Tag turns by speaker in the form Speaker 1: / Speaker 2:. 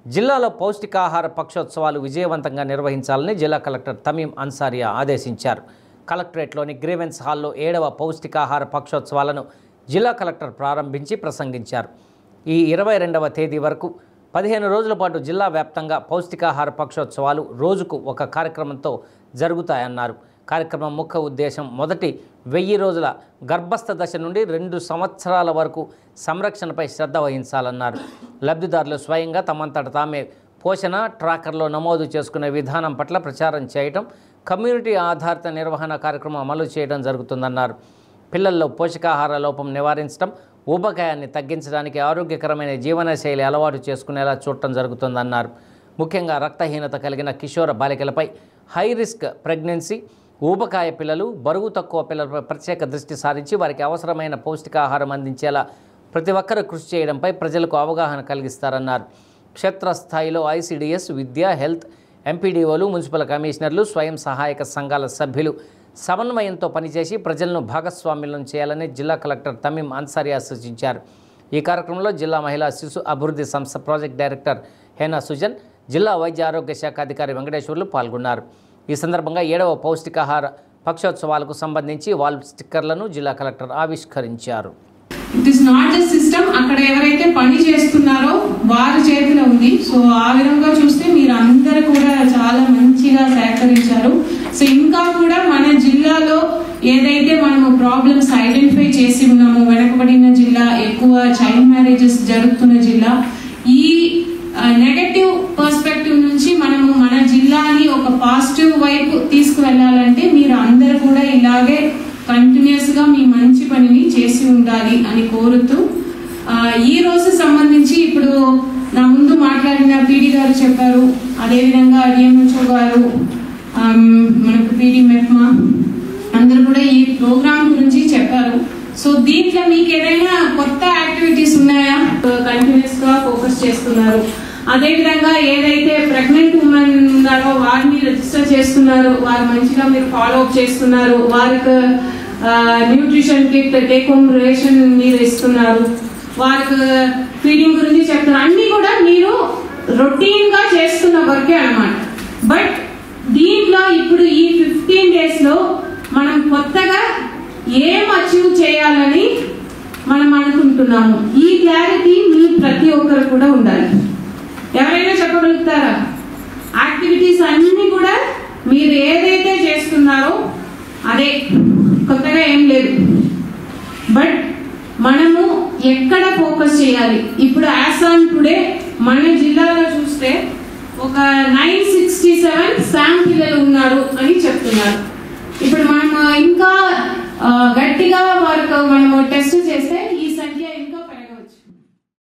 Speaker 1: జిల్లాలో పౌష్టికాహార పక్షోత్సవాలు విజయవంతంగా నిర్వహించాలని జిల్లా కలెక్టర్ తమీం అన్సారియా ఆదేశించారు. కలెక్టరేట్లోని గ్రీవెన్స్ హాల్లో 7వ పౌష్టికాహార పక్షోత్సవాలను జిల్లా కలెక్టర్ ప్రారంభించి ప్రసంగించారు. ఈ 22వ తేదీ వరకు 15 రోజుల పాటు జిల్లా వ్యాప్తంగా పౌష్టికాహార పక్షోత్సవాలు రోజుకు ఒక కార్యక్రమంతో జరుగుతాయన్నారు. కార్యక్రమం ముఖ్య ఉద్దేశం మొదటి 1000 రోజుల గర్భస్థ దశ నుండి 2 సంవత్సరాల వరకు సంరక్షణపై శ్రద్ధ వహించాలన్నారు. లబ్ధిదారులు స్వయంగా తమంతట తామే పోషణ ట్రాకర్లో నమోదు చేసుకునే విధానం పట్ల ప్రచారం చేయడం, కమ్యూనిటీ ఆధారిత నిర్వహణ కార్యక్రమం అమలు చేయడం జరుగుతుందన్నారు. పిల్లల్లో పోషకాహార లోపం నివారించడం, ఊబకాయాన్ని తగ్గించడానికి ఆరోగ్యకరమైన జీవనశైలి అలవాటు చేసుకునేలా చూడటం జరుగుతుందన్నారు. ముఖ్యంగా రక్తహీనత కలిగిన కిషోర బాలికలపై, హై రిస్క్ ప్రెగ్నెన్సీ, ఊబకాయ పిల్లలు, బరువు తక్కువ పిల్లలపై ప్రత్యేక దృష్టి సారించి వారికి అవసరమైన పౌష్టికాహారం అందించేలా ప్రతి ఒక్కరూ కృషి చేయడంపై ప్రజలకు అవగాహన కలిగిస్తారన్నారు. క్షేత్రస్థాయిలో ఐసిడిఎస్, విద్య, హెల్త్, ఎంపీడీఓలు, మున్సిపల్ కమిషనర్లు, స్వయం సహాయక సంఘాల సభ్యులు సమన్వయంతో పనిచేసి ప్రజలను భాగస్వామ్యం చేయాలని జిల్లా కలెక్టర్ తమీం అన్సారియా సూచించారు. ఈ కార్యక్రమంలో జిల్లా మహిళా శిశు అభివృద్ధి సంస్థ ప్రాజెక్ట్ డైరెక్టర్ హేనా సుజన్, జిల్లా వైద్య ఆరోగ్య శాఖ అధికారి వెంకటేశ్వర్లు పాల్గొన్నారు. ఈ సందర్భంగా 7వ పౌష్టికాహార పక్షోత్సవాలకు సంబంధించి వాల్ స్టిక్కర్లను జిల్లా కలెక్టర్ ఆవిష్కరించారు.
Speaker 2: It is not the system, అక్కడ ఎవరైతే పని చేస్తున్నారో వారి చేతిలో ఉంది. సో ఆ విధంగా చూస్తే మీరు అందరూ కూడా చాలా మంచిగా సహకరించారు. సో ఇంకా కూడా మన జిల్లాలో ఏదైతే మనము ప్రాబ్లమ్స్ ఐడెంటిఫై చేసి ఉన్నామో, వెనకబడిన జిల్లా, ఎక్కువ చైల్డ్ మ్యారేజెస్ జరుగుతున్న జిల్లా, ఈ నెగటివ్ పర్స్పెక్టివ్ నుంచి మనము మన జిల్లాని ఒక పాజిటివ్ వైపు తీసుకువెళ్ళాలంటే మీరు అందరూ కూడా ఇలాగే కంటిన్యూస్ గా మీ మంచి పనిని చేసి ఉండాలి అని కోరుతూ, ఈ రోజు సంబంధించి ఇప్పుడు నా ముందు మాట్లాడిన పీడి గారు చెప్పారు, అదేవిధంగా డిఎంహెచ్ఓ గారు, మనకు పీడి మెఫ్మా అందరూ కూడా ఈ ప్రోగ్రామ్ గురించి చెప్పారు. సో దీంట్లో మీకు ఏదైనా కొత్త యాక్టివిటీస్ ఉన్నాయా? కంటిన్యూస్ గా ఫోకస్ చేస్తున్నారు. అదేవిధంగా ఏదైతే ప్రెగ్నెంట్ ఉమెన్ ఉన్నారో వారిని రిజిస్టర్ చేస్తున్నారు, వారు మంచిగా మీరు ఫాలో అప్ చేస్తున్నారు, వారికి nutrition kit, take home ration మీరు ఇస్తున్నారు, వారికి ఫీడింగ్ గురించి చెప్తున్నారు. అన్ని కూడా మీరు రొటీన్ గా చేస్తున్న వర్కే అన్నమాట. బట్ దీంట్లో ఇప్పుడు ఈ 15 days లో మనం కొత్తగా ఏం అచీవ్ చేయాలని మనం అనుకుంటున్నాము, ఈ క్లారిటీ మీ ప్రతి ఒక్కరు కూడా ఉండాలి. ఎవరైనా చెప్పగలుగుతారా? యాక్టివిటీస్ అన్ని కూడా మీరు ఏదైతే చేస్తున్నారో అదే, కొత్తగా ఏం లేదు. బట్ మనము ఎక్కడ ఫోకస్ చేయాలి? ఇప్పుడు యాజ్ ఆన్ టుడే మన జిల్లాలో చూస్తే ఒక 967 శామ్ పిల్లలు ఉన్నారు అని చెప్తున్నారు. ఇప్పుడు మనం ఇంకా గట్టిగా వారికి మనం